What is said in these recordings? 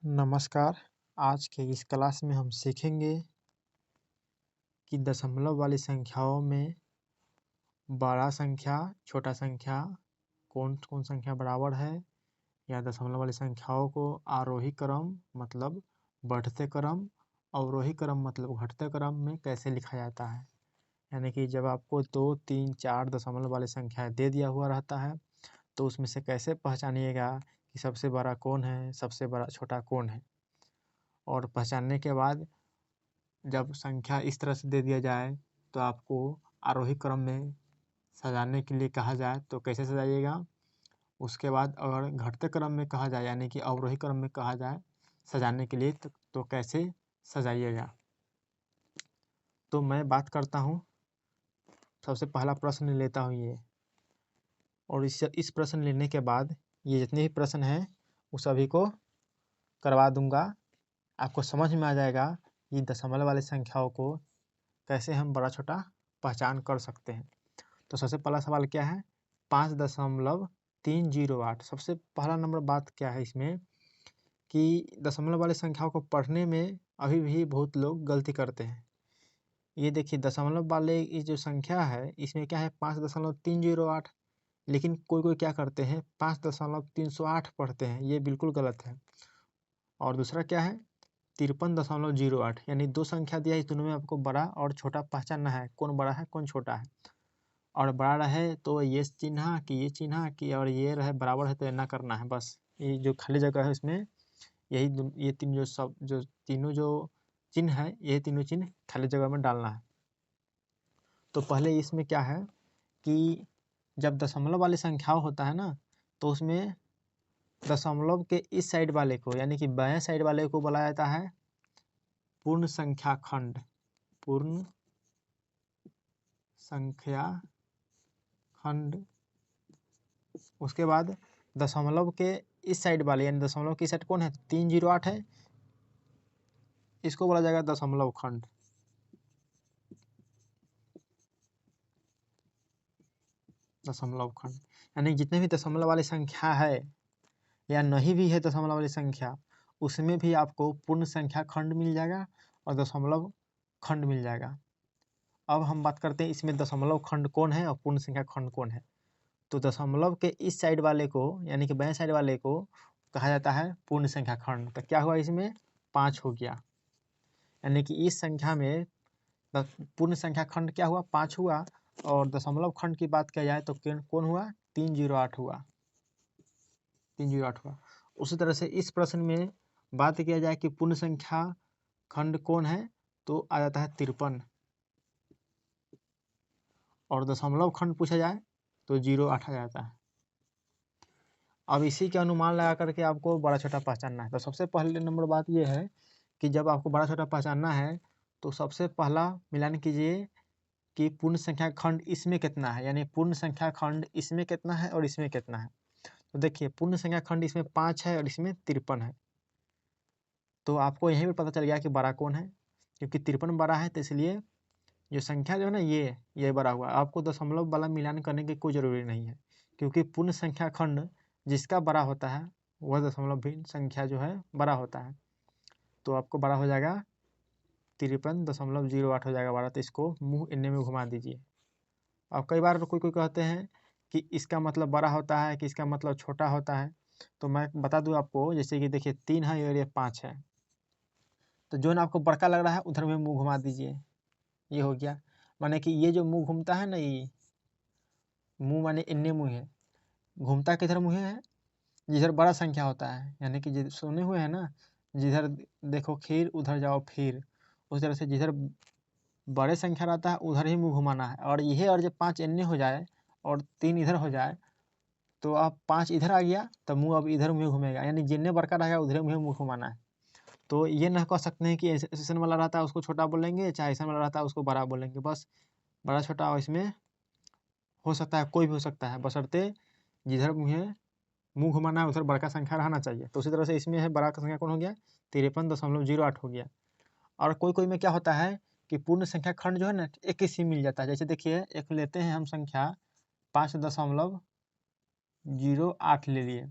नमस्कार। आज के इस क्लास में हम सीखेंगे कि दशमलव वाली संख्याओं में बड़ा संख्या, छोटा संख्या, कौन कौन संख्या बराबर है, या दशमलव वाली संख्याओं को आरोही क्रम मतलब बढ़ते क्रम, अवरोही क्रम मतलब घटते क्रम में कैसे लिखा जाता है। यानी कि जब आपको 2, 3, 4 दशमलव वाली संख्याएं दे दिया हुआ रहता है तो उसमें से कैसे पहचानिएगा कि सबसे बड़ा कौन है, सबसे बड़ा छोटा कौन है। और पहचानने के बाद जब संख्या इस तरह से दे दिया जाए तो आपको आरोही क्रम में सजाने के लिए कहा जाए तो कैसे सजाइएगा। उसके बाद अगर घटते क्रम में कहा जाए यानी कि अवरोही क्रम में कहा जाए सजाने के लिए तो कैसे सजाइएगा। तो मैं बात करता हूँ, सबसे पहला प्रश्न लेता हूँ ये, और इस प्रश्न लेने के बाद ये जितने भी प्रश्न हैं वो सभी को करवा दूंगा। आपको समझ में आ जाएगा कि दशमलव वाली संख्याओं को कैसे हम बड़ा छोटा पहचान कर सकते हैं। तो सबसे पहला सवाल क्या है, 5.308। सबसे पहला नंबर बात क्या है इसमें कि दशमलव वाली संख्याओं को पढ़ने में अभी भी बहुत लोग गलती करते हैं। ये देखिए दशमलव वाले ये जो संख्या है इसमें क्या है 5.308, लेकिन कोई क्या करते हैं 5.308 पढ़ते हैं, ये बिल्कुल गलत है। और दूसरा क्या है 53.08, यानी दो संख्या दिया है, इस दोनों में आपको बड़ा और छोटा पहचानना है, कौन बड़ा है कौन छोटा है। और बड़ा रहे तो ये चिन्ह कि ये चिन्ह कि, और ये रहे बराबर है तो ना करना है। बस ये जो खाली जगह है इसमें ये तीन जो तीनों जो चिन्ह है ये तीनों चिन्ह खाली जगह में डालना है। तो पहले इसमें क्या है कि जब दशमलव वाली संख्या होता है ना तो उसमें दशमलव के इस साइड वाले को यानी कि बाएं साइड वाले को बोला जाता है पूर्ण संख्या खंड। पूर्ण संख्या खंड। उसके बाद दशमलव के इस साइड वाले यानी दशमलव की साइड कौन है 308 है, इसको बोला जाएगा दशमलव खंड। दशमलव खंड यानी जितने भी दशमलव वाली संख्या है या नहीं भी है दशमलव वाली संख्या उसमें भी आपको पूर्ण संख्या खंड मिल जाएगा और दशमलव खंड मिल जाएगा। अब हम बात करते हैं इसमें दशमलव खंड कौन है और पूर्ण संख्या खंड कौन है। तो दशमलव के इस साइड वाले को यानी कि बाएं साइड वाले को कहा जाता है पूर्ण संख्या खंड। तो क्या हुआ इसमें 5 हो गया, यानी कि इस संख्या में पूर्ण संख्या खंड क्या हुआ 5 हुआ। और दशमलव खंड की बात किया जाए तो कौन हुआ 308 हुआ, 308 हुआ। उसी तरह से इस प्रश्न में बात किया जाए कि पूर्ण संख्या खंड कौन है तो आ जाता है 53। और दशमलव खंड पूछा जाए तो 08 आ जाता है। अब इसी के अनुमान लगा करके आपको बड़ा छोटा पहचानना है। तो सबसे पहले नंबर बात यह है कि जब आपको बड़ा छोटा पहचानना है तो सबसे पहला मिलान कीजिए कि पूर्ण संख्या खंड इसमें कितना है, यानी पूर्ण संख्या खंड इसमें कितना है और इसमें कितना है। तो देखिए पूर्ण संख्या खंड इसमें 5 है और इसमें 53 है। तो आपको यहीं पर पता चल गया कि बड़ा कौन है, क्योंकि 53 बड़ा है तो इसलिए जो संख्या जो है ना ये बड़ा हुआ। आपको दशमलव वाला मिलान करने की कोई ज़रूरी नहीं है, क्योंकि पूर्ण संख्या खंड जिसका बड़ा होता है वह दशमलव भी संख्या जो है बड़ा होता है। तो आपको बड़ा हो जाएगा 53.08 हो जाएगा बड़ा। तो इसको मुँह इन्ने में घुमा दीजिए। अब कई बार कोई कहते हैं कि इसका मतलब बड़ा होता है कि इसका मतलब छोटा होता है। तो मैं बता दूं आपको, जैसे कि देखिए 3 है और ये 5 है, तो जो ना आपको बड़का लग रहा है उधर में मुँह घुमा दीजिए, ये हो गया। माने कि ये जो मुँह घूमता है ना, ये मुँह माने इन्ने मुँह है, घूमता किधर मुँह है जिधर बड़ा संख्या होता है। यानी कि सुने हुए हैं ना, जिधर देखो खीर उधर जाओ फिर। उस तरह से जिधर बड़े संख्या रहता है उधर ही मुँह घुमाना है। और यह और जब 5 इन्ने हो जाए और 3 इधर हो जाए तो अब 5 इधर आ गया तो मुँह अब इधर मुँह घूमेगा, यानी जिन्ने बड़का रहेगा उधर मुँह घुमाना है। तो ये ना कह सकते हैं कि ऐसा वाला रहता है उसको छोटा बोलेंगे, चाहे ऐसा वाला रहता है उसको बड़ा बोलेंगे। बस बड़ा छोटा इसमें हो सकता है, कोई भी हो सकता है, बशर्ते जिधर मुँह घुमाना है उधर बड़का संख्या रहना चाहिए। तो उसी तरह से इसमें है बड़ा का संख्या कौन हो गया 53.08 हो गया। और कोई में क्या होता है कि पूर्ण संख्या खंड जो है ना एक ही मिल जाता है। जैसे देखिए एक लेते हैं हम संख्या 5.08 ले लिए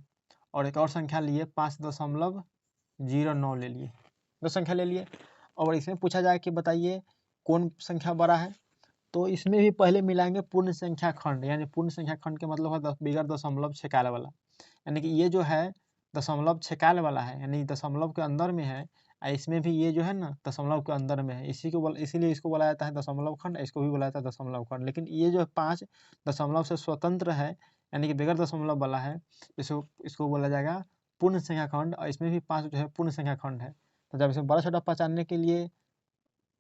और एक और संख्या लिए 5.08 0,9 ले लिए, 2 संख्या ले लिए। और इसमें पूछा जाए कि बताइए कौन संख्या बड़ा है, तो इसमें भी पहले मिलाएंगे पूर्ण संख्या खंड, यानी पूर्ण संख्या खंड के मतलब है बिगर दशमलव छेकाल वाला, यानी कि ये जो है दशमलव छेकाल वाला है, यानी दशमलव के अंदर में है। इसमें भी ये जो है ना दशमलव के अंदर में है, इसीलिए इसको बोला जाता है दशमलव खंड, इसको भी बोला जाता है दशमलव खंड। लेकिन ये जो 5 दशमलव से स्वतंत्र है, यानी कि बगैर दशमलव वाला है, इसको बोला जाएगा पूर्ण संख्या खंड। और इसमें भी 5 जो है पूर्ण संख्या खंड है। तो जब इसमें बड़ा छोटा पहचानने के लिए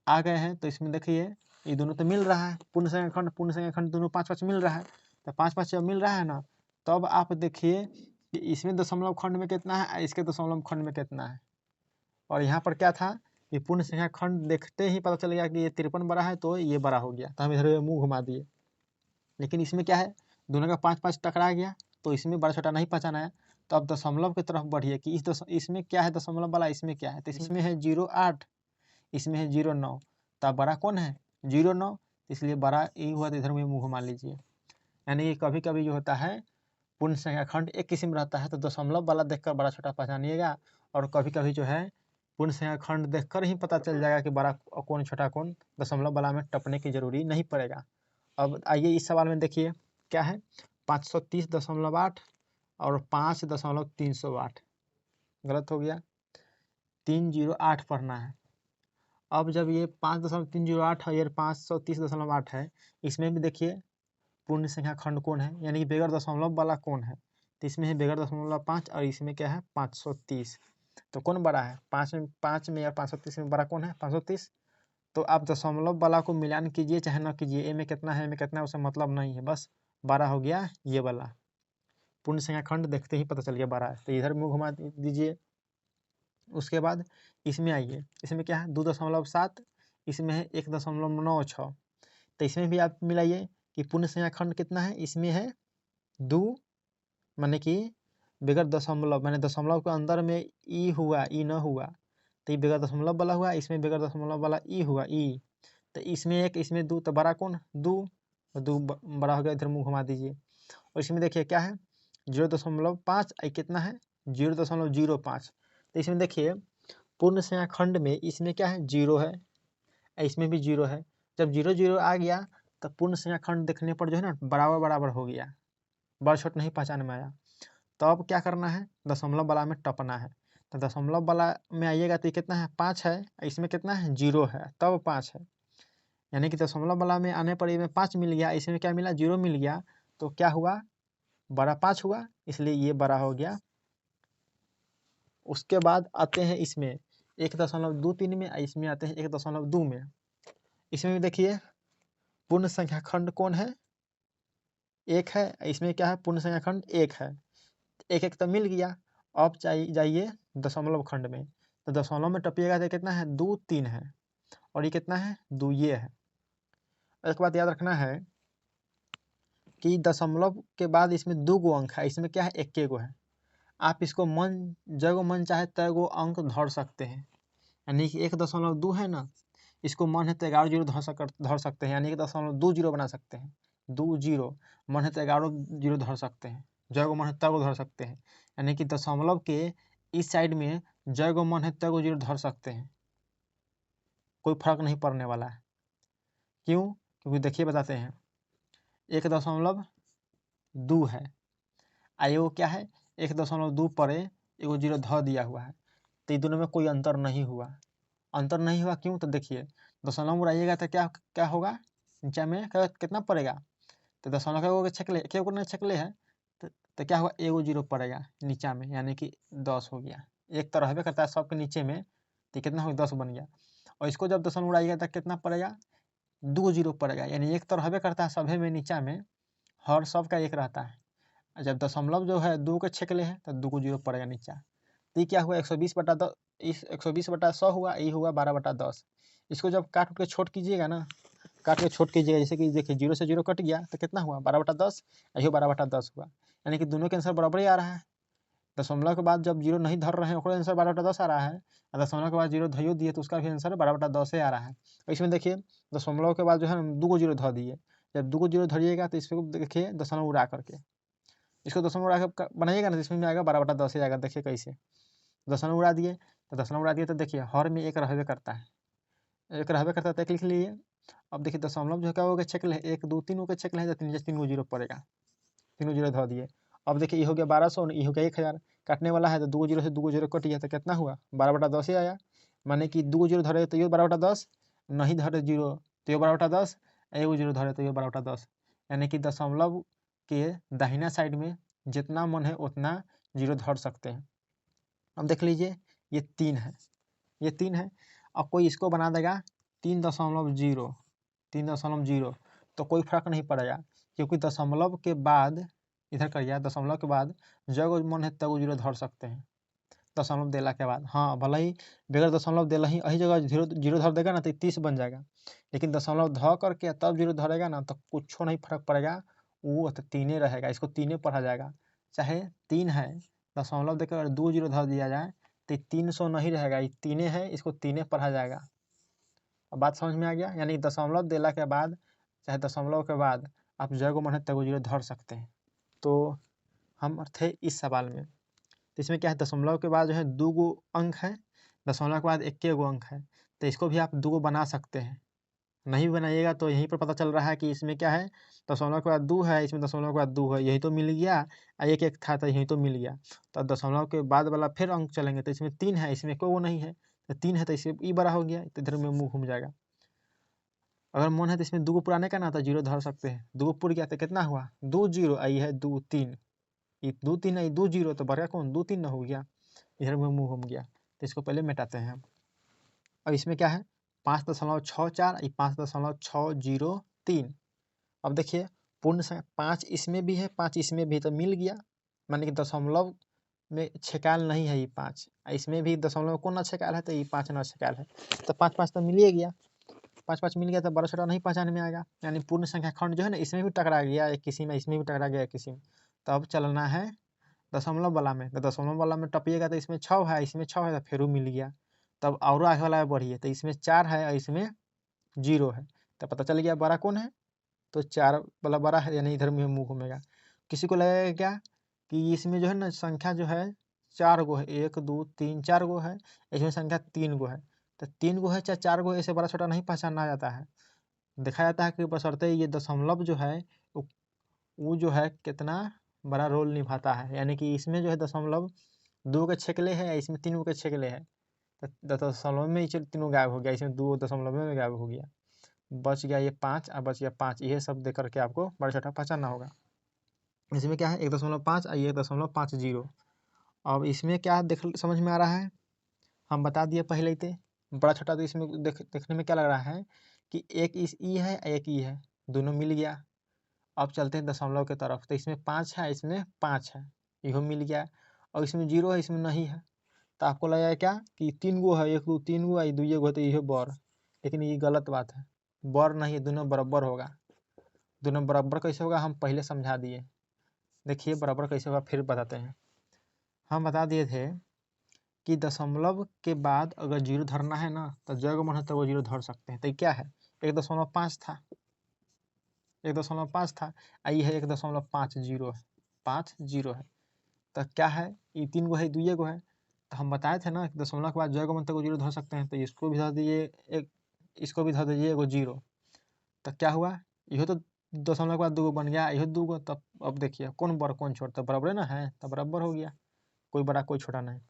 आ गए हैं, तो इसमें देखिए ये दोनों तो मिल रहा है, पूर्ण संख्या खंड दोनों 5-5 मिल रहा है। तो 5-5 जब मिल रहा है ना, तब आप देखिए कि इसमें दशमलव खंड में कितना है, इसके दशमलव खंड में कितना है। और यहाँ पर क्या था कि पूर्ण संख्या खंड देखते ही पता चल गया कि ये 53 बड़ा है, तो ये बड़ा हो गया, तो हम इधर मुंह घुमा दिए। लेकिन इसमें क्या है, दोनों का 5-5 टकरा गया, तो इसमें बड़ा छोटा नहीं पहचाना है। तो अब दशमलव की तरफ बढ़िए कि इसमें क्या है दशमलव वाला, इसमें क्या है, तो इसमें है 0,8, इसमें है 0,9, तो बड़ा कौन है 0,9, इसलिए बड़ा ये हुआ, तो इधर में मुंह घुमा लीजिए। यानी कि कभी कभी जो होता है पूर्ण संख्या खंड एक किस्म रहता है, तो दशमलव वाला देखकर बड़ा छोटा पहचानिएगा। और कभी कभी जो है पूर्ण संख्या खंड देखकर ही पता चल जाएगा कि बड़ा कौन छोटा कौन, दशमलव वाला में टपने की जरूरी नहीं पड़ेगा। अब आइए इस सवाल में देखिए क्या है, 530.8 और 5.308, गलत हो गया, 308 पढ़ना है। अब जब ये 5.308 है, ये 530.8 है, इसमें भी देखिए पूर्ण संख्या खंड कौन है, यानी कि बगैर दशमलव वाला कौन है, तो इसमें है बगैर दशमलव 5, और इसमें क्या है 530। तो कौन बड़ा है, 5 में या 530 में बड़ा कौन है 530। तो आप दशमलव वाला को मिलान कीजिए चाहे ना कीजिए, ए में कितना है ए में कितना है उससे मतलब नहीं है, बस बड़ा हो गया ये वाला। पूर्ण संख्या खंड देखते ही पता चल गया बड़ा है, तो इधर मुँह घुमा दीजिए। उसके बाद इसमें आइए, इसमें क्या है 2.7, इसमें है 1.96। तो इसमें भी आप मिलाइए कि पूर्ण संख्या खंड कितना है, इसमें है 2, माने कि बगैर दशमलव, माने दशमलव के अंदर में ई हुआ, ई न हुआ, तो ये बगैर दशमलव वाला हुआ, इसमें बगैर दशमलव वाला ई हुआ ई, तो इसमें 1 इसमें 2, तो बड़ा कौन 2, तो 2 बड़ा हो गया, इधर मुँह घुमा दीजिए। और इसमें देखिए क्या है 0.5, कितना है 0.05। तो इसमें देखिए पूर्ण संख्या खंड में इसमें क्या है 0 है, इसमें भी 0 है। जब 0 0 आ गया, तब पूर्ण संख्या खंड देखने पर जो है ना बराबर बराबर हो गया, बड़ा छोटा नहीं पहचान में आया। तो अब क्या करना है, दशमलव वाला में टपना है। तो दशमलव वाला में आइएगा तो ये कितना है 5 है, इसमें कितना है 0 है, तब 5 है। यानी कि दशमलव वाला में आने पर इसमें 5 मिल गया, इसमें क्या मिला 0 मिल गया, तो क्या हुआ बड़ा 5 हुआ, इसलिए ये बड़ा हो गया। उसके बाद आते हैं इसमें 1.23 में, इसमें आते हैं 1.2 में। इसमें भी देखिए पूर्ण संख्या खंड कौन है 1 है, इसमें क्या है पूर्ण संख्या खंड 1 है, 1 तो मिल गया। अब जाइए दशमलव खंड में, तो दशमलव में टपिएगा तो कितना है 2 3 है, और ये कितना है 2 ये है। एक बात याद रखना है कि दशमलव के बाद इसमें 2 गो अंक है, इसमें क्या है 1 गो है। आप इसको जगो मन चाहे तगो अंक धर सकते हैं, यानी कि 1.2 है ना, इसको मन है तो 11 जीरो धर सकते हैं, यानी कि 1.2 जीरो बना सकते हैं। 2 जीरो मन है तो 11 जीरो धर सकते हैं, जय को मन है तगो धर सकते हैं, यानी कि दशमलव के इस साइड में जय को मन है तगो जीरो धर सकते हैं, कोई फर्क नहीं पड़ने वाला है। क्यों, क्योंकि देखिए बताते हैं 1.2 है, एगो क्या है 1.2 पर एगो जीरो ध दिया हुआ है, तो इन दोनों में कोई अंतर नहीं हुआ। अंतर नहीं हुआ क्यों, तो देखिए दशमलव उड़ाइएगा तो क्या क्या होगा, नीचे में कितना पड़ेगा, तो दशमलव के छकले एक ने छकले है, तो क्या होगा एगो जीरो पड़ेगा नीचा में, यानी कि 10 हो गया। एक तो रहबे करता है सबके नीचे में, तो कितना हो गया 10 बन गया। और इसको जब दशमलव उड़ाइएगा तो कितना पड़ेगा 2 जीरो पड़ेगा, यानी एक तो रहबे करता है सभी में नीचा में, हर सब का एक रहता है। जब दशमलव जो है 2 के छकले है तो 2 जीरो पड़ेगा नीचा। तो ये क्या हुआ 120/10, इस 120/100 हुआ, ये हुआ 12/10। इसको जब काट के छोट कीजिएगा ना, काट के छोट कीजिएगा, जैसे कि देखिए 0 से 0 कट गया तो कितना हुआ 12/10, यही 12/10 हुआ, यानी कि दोनों के आंसर बराबर ही आ रहा है। दशमलव के बाद जब 0 नहीं धर रहे हैं उसका आंसर 12/10 आ रहा है, और दशमलव के बाद 0 धइयो दिए तो उसका भी आंसर 12/10 ही आ रहा है। इसमें देखिए दशमलव के बाद जो है 2 को 0 धर दिए, जब 2 को 0 धरिएगा तो इसको देखिए दशमलव उड़ा करके, इसको दशमलव उड़ा के बनाइएगा ना, तो इसमें आएगा 12/10 ही आएगा। देखिए कैसे दशमलव उड़ा दिए, तो दशमलव बढ़ा दिए तो देखिए हर में एक रहबे करता है, एक रहबे करता है तो एक लिख लिए। अब देखिए दशमलव जो क्या हो गया छेकल है, 1 2 3 गो के छेकल है तो 3 गो जीरो पड़ेगा, 3 गो जीरो धो दिए। अब देखिए ये हो गया 1200, ये हो गया 1000, काटने वाला है तो 2 जीरो से 2 जीरो कट गया तो कितना हुआ 12/10 ही आया। माने कि 2 जीरो धरे तो ये 12/10, नहीं धरे जीरो तो ये 12/10, 1 जीरो धरे तो ये 12/10। यानी कि दशमलव के दाहिना साइड में जितना मन है उतना जीरो धर सकते हैं। अब देख लीजिए ये 3 है, ये 3 है। अब कोई इसको बना देगा 3.0, 3.0 तो कोई फर्क नहीं पड़ेगा, क्योंकि दशमलव के बाद इधर करिए, दशमलव के बाद जब मन है तब जीरो धर सकते हैं दशमलव देला के बाद। हाँ भले ही बगैर दशमलव देला ही अही जगह जीरो जीरो धर देगा ना तो 30 बन जाएगा, लेकिन दशमलव ध करके तब जीरो धरेगा ना तो कुछ नहीं फर्क पड़ेगा, वो तो 3 रहेगा, इसको 3 पढ़ा जाएगा। चाहे 3 है दशमलव देकर अगर 2 जीरो धर दिया जाए तो 300 नहीं रहेगा, ये 3 है, इसको 3 पढ़ा जाएगा। अब बात समझ में आ गया, यानी दशमलव देला के बाद चाहे दशमलव के बाद आप जगह मन है तब जीरो धर सकते हैं। तो हम थे इस सवाल में, तो इसमें क्या है दशमलव के बाद जो है 2 गो अंक है, दशमलव के बाद 1 गो अंक है, तो इसको भी आप 2 गो बना सकते हैं। नहीं बनाइएगा तो यहीं पर पता चल रहा है कि इसमें क्या है दशमलव के बाद 2 है, इसमें दशमलव के बाद 2 है, यही तो मिल गया, एक एक था तो यही तो मिल गया। तो दशमलव के बाद वाला फिर अंक चलेंगे तो इसमें 3 है, इसमें कोई वो नहीं है, तो 3 है तो इसमें ई बड़ा हो गया, तो इधर में मुँह घूम जाएगा। अगर मन है तो इसमें 2 गो पुराने का ना तो जीरो धर सकते हैं, 2 गो पुर गया तो कितना हुआ 2 जीरो, आई है 2 3, ये 2 3 आई 2 जीरो तो बढ़िया कौन 2 3 ना हो गया, इधर में मुँह घूम गया, तो इसको पहले मिटाते हैं हम। अब इसमें क्या है 5.64, ये 5.603। अब देखिए पूर्ण संख्या 5 इसमें भी है 5 इसमें भी, तो मिल गया, माने कि दशमलव में छेकाल नहीं है ये 5, इसमें भी दशमलव कौन ना छेकाल है तो ये 5 ना छेकाल है, तो 5 5 तो मिल ही गया, 5 5 मिल गया तो बड़ा छोटा नहीं पहचान में आएगा, यानी पूर्ण संख्या खंड जो है ना इसमें भी टकरा गया एक किसी में, इसमें भी टकरा गया एक किसी में। तो अब चलना है दशमलव वाला में, तो दशमलव वाला में टपिएगा तो इसमें 6 है, इसमें 6 है तो फिर मिल गया। तब और आगे वाला में बढ़िए तो इसमें 4 है और इसमें 0 है, तो पता चल गया बड़ा कौन है, तो 4 वाला बड़ा है, यानी इधर में मुँह घूमेगा। किसी को लगेगा क्या कि इसमें जो है ना संख्या जो है 4 गो है, 1 2 3 4 गो है, इसमें संख्या 3 गो है, तो 3 गो है चाहे 4 गो है, ऐसे बड़ा छोटा नहीं पहचाना जाता है, देखा जाता है कि बशर्ते ये दशमलव जो है वो जो है कितना बड़ा रोल निभाता है, यानी कि इसमें जो है दशमलव 2 के छेकले है, इसमें 3 के छेकले है, तो दशमलव में ही तीनों गायब हो गया, इसमें 2 दशमलव में गायब हो गया, बच गया ये 5 और बच गया 5, ये सब देख करके आपको बड़ा छोटा पहचानना होगा। इसमें क्या है 1.5 और 1.50। अब इसमें क्या देख समझ में आ रहा है, हम बता दिए पहले ही थे, बड़ा छोटा तो इसमें देखने में क्या लग रहा है कि एक इस ई है एक ई है, दोनों मिल गया। अब चलते हैं दशमलव की तरफ, तो इसमें 5 है इसमें 5 है, इहो मिल गया, और इसमें 0 है इसमें नहीं है, तो आपको लगेगा क्या कि 3 गो है, 1 2 3 गो है 2 गो, तो ये बर, लेकिन ये गलत बात है, बर नहीं है, दोनों बराबर होगा। दोनों बराबर कैसे होगा हम पहले समझा दिए, देखिए बराबर कैसे होगा फिर बताते हैं। हम बता दिए थे कि दशमलव के बाद अगर 0 धरना है ना तो जगह मन है तो वो 0 धर सकते हैं, तो क्या है 1.5 था, 1.5 था, आई है 1.50 है, 50 है, तो क्या है ये 3 गो है 2 गो है, तो हम बताए थे ना कि दशमलव के बाद जगह मन तक वो 0 धर सकते हैं, तो इसको भी धर दीजिए एक, इसको भी धर दीजिए एगो 0, तो क्या हुआ यह तो दशमलव के बाद 2 गो बन गया, यह 2 गो, तब अब देखिए कौन बड़ा कौन छोटा, बराबर ना है, तो बराबर हो गया, कोई बड़ा कोई छोटा नहीं।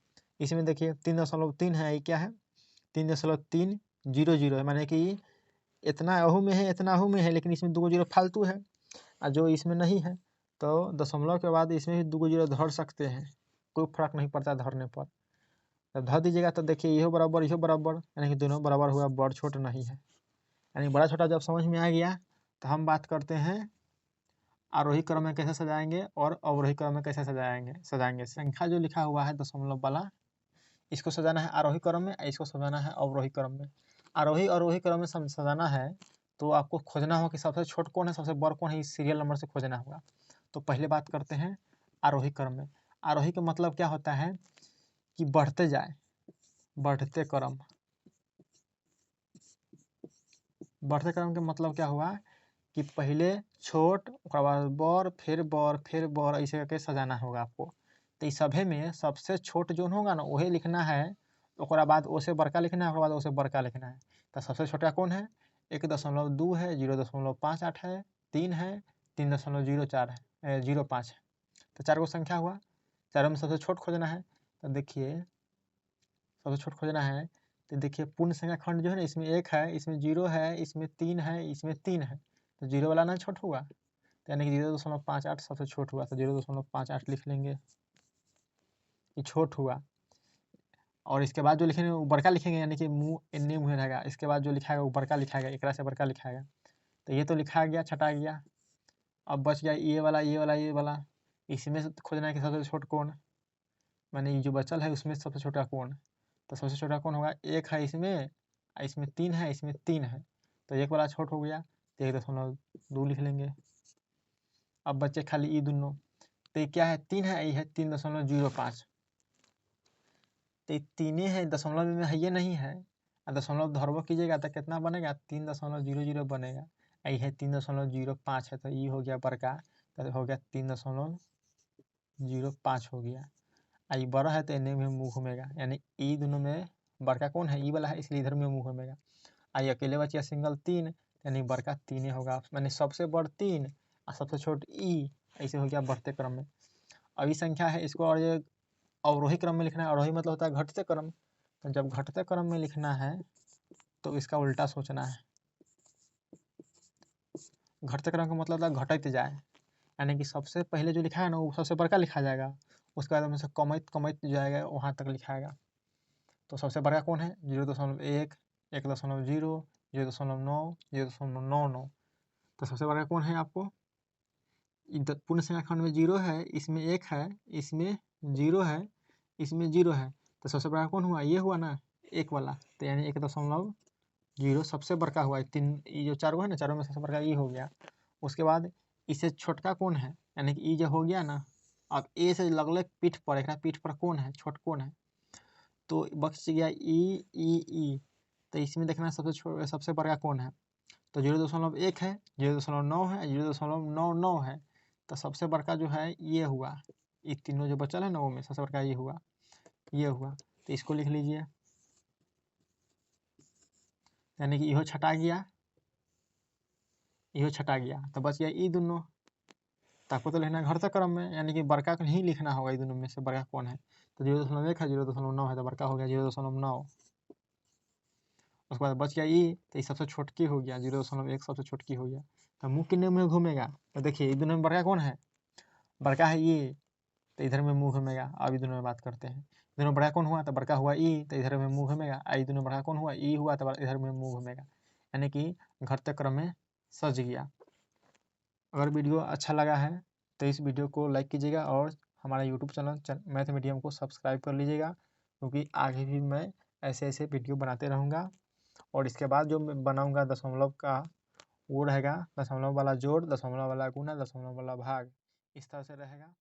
इसमें देखिए 3.3 है, ये क्या है 3.300 है, माने कि इतना अहू में है इतना अहू में है, लेकिन इसमें 2 गो 0 फालतू है, और जो इसमें नहीं है, तो दशमलव के बाद इसमें भी 2 गो 0 धर सकते हैं, कोई फर्क नहीं पड़ता धरने पर। जब धर दीजिएगा तो देखिए यहो बराबर यानी कि दोनों बराबर हुआ, बड़ छोट नहीं है। यानी बड़ा छोटा जब समझ में आ गया तो हम बात करते हैं आरोही क्रम में कैसे सजाएंगे और अवरोही क्रम में कैसे सजाएंगे। संख्या जो लिखा हुआ है दशमलव वाला, इसको सजाना है आरोही क्रम में, इसको सजाना है अवरोही क्रम में। आरोही अवरोही क्रम में सजाना है तो आपको खोजना होगा कि सबसे छोट कौन है सबसे बड़ कौन है, इस सीरियल नंबर से खोजना होगा। तो पहले बात करते हैं आरोही क्रम में। आरोही का मतलब क्या होता है कि बढ़ते जाए, बढ़ते क्रम। बढ़ते क्रम का मतलब क्या हुआ कि पहले छोट उसके बाद बड़ फिर बड़ ऐसे करके सजाना होगा आपको। तो इस सभे में सबसे छोट जो होगा ना वही लिखना है ओकरा बाद ओ से बड़का लिखना है, ओकरा बाद ओ से बड़का लिखना है। तो सबसे छोटा कौन है? 1.2 है, 0.58 है, 3 है, 3.04 है, 05 है। तो 4 गो संख्या हुआ, चारों में सबसे छोट खोजना है। तो देखिए सबसे छोट खोजना है, तो देखिए पूर्ण संख्या खंड जो है ना, इसमें 1 है, इसमें 0 है, इसमें 3 है, इसमें 3 है। तो 0 वाला ना छोट हुआ, तो यानी कि 0.58 सबसे छोट हुआ। तो 0.58 लिख लेंगे, ये छोट हुआ। और इसके बाद जो लिखेंगे वो बड़का लिखेंगे, यानी कि मुँह एन्ने मुँहे रहेगा। इसके बाद जो लिखाएगा वो बड़का लिखाएगा, एकरा से बड़का लिखाएगा। तो ये तो लिखा गया, छटा गया। अब बच गया ये वाला, ये वाला, ये वाला। इसमें से खोजना है कि सबसे छोट कौन, माने ये जो बचल है उसमें सबसे छोटा कौन। तो सबसे छोटा कौन होगा? 1 है इसमें, इसमें 3 है, इसमें 3 है। तो 1 वाला छोट हो गया, तो 1.2 लिख लेंगे। अब बचे खाली ये दोनों। तो ये क्या है? 3 है, ये है 3.05। तो ये 3 है, दशमलव में है, ये नहीं है। दशमलव धरबो कीजिएगा तो कितना बनेगा? 3.00 बनेगा। ये है 3.05 है, तो ये हो गया बड़का, तो हो गया 3.05 हो गया। ये बड़ा है तो एने में मुँह घूमेगा, यानी ई दोनों में बड़का कौन है? ई वाला है, इसलिए इधर में मुँह घूमेगा। ये अकेले बचिया सिंगल 3, यानी बड़का 3 होगा, माने सबसे बड़ 3 और सबसे छोट ई। ऐसे हो गया बढ़ते क्रम में। अब ये संख्या है, इसको और ये अवरोही क्रम में लिखना है। अवरोही मतलब होता है घटते क्रम। तो जब घटते क्रम में लिखना है तो इसका उल्टा सोचना है। घटते क्रम का मतलब होता है घटते जाए, यानी कि सबसे पहले जो लिखा है ना वो सबसे बड़का लिखा जाएगा, उसके बाद में से कमैत कमैत जाएगा, वहाँ तक लिखाएगा। तो सबसे बड़ा कौन है? 0.1, 1.0, 0.9, 0.99। तो सबसे बड़ा कौन है आपको? पूर्ण संख्या खंड में 0 है, इसमें 1 है, इसमें 0 है, इसमें 0 है। तो सबसे बड़ा कौन हुआ? ये हुआ ना, 1 वाला। तो यानी 1.0 सबसे बड़का हुआ। ये जो चारों है ना, चारों में सबसे बड़का ये हो गया। उसके बाद इससे छोटका कौन है? यानी कि ई जो हो गया ना, अब ए से लगले पीठ पर, एक पीठ पर कौन है? छोट कौन है? तो बच गया ई ई ई। तो इसमें देखना सबसे बड़ा कौन है? तो 0.1 है, 0.9 है, 0.99 है। तो सबसे बड़का जो है ये हुआ। ये तीनों जो बचल है ना वो में सबसे बड़का ये हुआ, ये हुआ। तो इसको लिख लीजिए, यानी कि इहो छटा गया, इहो छटा गया। तो बच गया ई दोनों। तो आपको तो लिखना है घटते क्रम में, यानी कि बड़का को ही लिखना होगा, ये दोनों में से बड़का कौन है। तो 0.1 है, 0.9 है, तो बड़का हो गया 0.9। उसके बाद बच गया ई, तो ये सबसे छोटकी हो गया, 0.1 सबसे छोटकी हो गया। तो मुँह कितने में घूमेगा? तो देखिए ये दोनों में बड़का कौन है? बड़का है ये, तो इधर में मुँह घूमेगा। अब ये दोनों में बात करते हैं। दोनों बड़ा कौन हुआ? तो बड़का हुआ ई, तो इधर में मुँह घूमेगा। ये दोनों बड़ा कौन हुआ? ई हुआ, तो इधर में मुँह घूमेगा, यानी कि घटते क्रम में सज गया। अगर वीडियो अच्छा लगा है तो इस वीडियो को लाइक कीजिएगा और हमारा यूट्यूब चैनल मैथ मीडियम को सब्सक्राइब कर लीजिएगा, क्योंकि आगे भी मैं ऐसे ऐसे वीडियो बनाते रहूँगा। और इसके बाद जो मैं बनाऊँगा दशमलव का, वो रहेगा दशमलव वाला जोड़, दशमलव वाला गुणा, दशमलव वाला भाग, इस तरह से रहेगा।